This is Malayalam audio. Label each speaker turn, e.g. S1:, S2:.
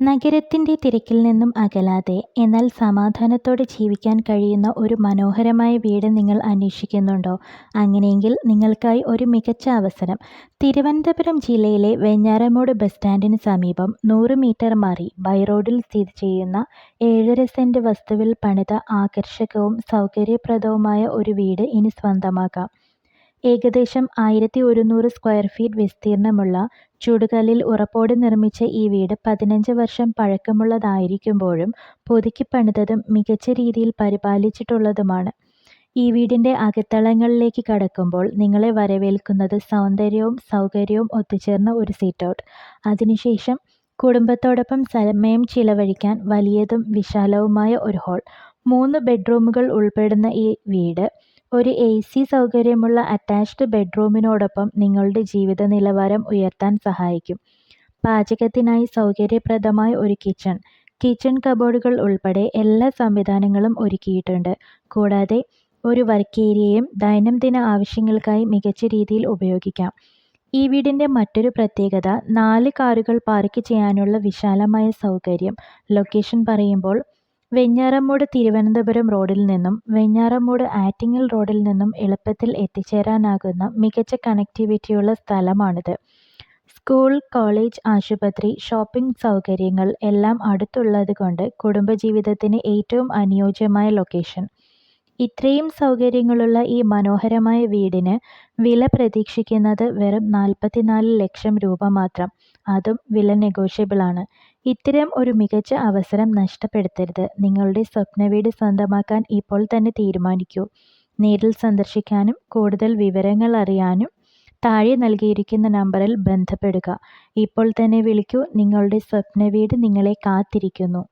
S1: നഗരത്തിൻ്റെ തിരക്കിൽ നിന്നും അകലാതെ, എന്നാൽ സമാധാനത്തോടെ ജീവിക്കാൻ കഴിയുന്ന ഒരു മനോഹരമായ വീട് നിങ്ങൾ അന്വേഷിക്കുന്നുണ്ടോ? അങ്ങനെയെങ്കിൽ നിങ്ങൾക്കായി ഒരു മികച്ച അവസരം. തിരുവനന്തപുരം ജില്ലയിലെ വെഞ്ഞാറമൂട് ബസ് സ്റ്റാൻഡിന് സമീപം 100 മീറ്റർ മാറി ബൈ റോഡിൽ സ്ഥിതി ചെയ്യുന്ന 7.5 സെന്റ് വസ്തുവിൽ പണിത ആകർഷകവും സൗകര്യപ്രദവുമായ ഒരു വീട് ഇനി സ്വന്തമാക്കാം. ഏകദേശം 1100 സ്ക്വയർ ഫീറ്റ് വിസ്തീർണമുള്ള ചുടുകല്ലിൽ ഉറപ്പോടെ നിർമ്മിച്ച ഈ വീട് 15 വർഷം പഴക്കമുള്ളതായിരിക്കുമ്പോഴും പുതുക്കിപ്പണിതതും മികച്ച രീതിയിൽ പരിപാലിച്ചിട്ടുള്ളതുമാണ്. ഈ വീടിൻ്റെ അകത്തളങ്ങളിലേക്ക് കടക്കുമ്പോൾ നിങ്ങളെ വരവേൽക്കുന്നത് സൗന്ദര്യവും സൗകര്യവും ഒത്തുചേർന്ന ഒരു സിറ്റൗട്ട്. അതിനുശേഷം കുടുംബത്തോടൊപ്പം സമയം ചിലവഴിക്കാൻ വലിയതും വിശാലവുമായ ഒരു ഹാൾ. 3 ബെഡ്റൂമുകൾ ഉൾപ്പെടുന്ന ഈ വീട് ഒരു AC സൗകര്യമുള്ള അറ്റാച്ച്ഡ് ബെഡ്റൂമിനോടൊപ്പം നിങ്ങളുടെ ജീവിത നിലവാരം ഉയർത്താൻ സഹായിക്കും. പാചകത്തിനായി സൗകര്യപ്രദമായ ഒരു കിച്ചൺ കബോർഡുകൾ ഉൾപ്പെടെ എല്ലാ സംവിധാനങ്ങളും ഒരുക്കിയിട്ടുണ്ട്. കൂടാതെ ഒരു വർക്ക് ഏരിയയും ദൈനംദിന ആവശ്യങ്ങൾക്കായി മികച്ച രീതിയിൽ ഉപയോഗിക്കാം. ഈ വീടിൻ്റെ മറ്റൊരു പ്രത്യേകത 4 കാറുകൾ പാർക്ക് ചെയ്യാനുള്ള വിശാലമായ സൗകര്യം. ലൊക്കേഷൻ പറയുമ്പോൾ വെഞ്ഞാറമൂട് തിരുവനന്തപുരം റോഡിൽ നിന്നും വെഞ്ഞാറമൂട് ആറ്റിങ്ങൽ റോഡിൽ നിന്നും എളുപ്പത്തിൽ എത്തിച്ചേരാനാകുന്ന മികച്ച കണക്ടിവിറ്റിയുള്ള സ്ഥലമാണിത്. സ്കൂൾ, കോളേജ്, ആശുപത്രി, ഷോപ്പിംഗ് സൗകര്യങ്ങൾ എല്ലാം അടുത്തുള്ളതുകൊണ്ട് കുടുംബജീവിതത്തിന് ഏറ്റവും അനുയോജ്യമായ ലൊക്കേഷൻ. ഇത്രയും സൗകര്യങ്ങളുള്ള ഈ മനോഹരമായ വീടിന് വില പ്രതീക്ഷിക്കുന്നത് വെറും 44 ലക്ഷം രൂപ മാത്രം. അതും വില നെഗോഷ്യബിളാണ്. ഇത്തരം ഒരു മികച്ച അവസരം നഷ്ടപ്പെടുത്തരുത്. നിങ്ങളുടെ സ്വപ്നവീട് സ്വന്തമാക്കാൻ ഇപ്പോൾ തന്നെ തീരുമാനിക്കൂ. നേരിൽ സന്ദർശിക്കാനും കൂടുതൽ വിവരങ്ങൾ അറിയാനും താഴെ നൽകിയിരിക്കുന്ന നമ്പറിൽ ബന്ധപ്പെടുക. ഇപ്പോൾ തന്നെ വിളിക്കൂ. നിങ്ങളുടെ സ്വപ്നവീട് നിങ്ങളെ കാത്തിരിക്കുന്നു.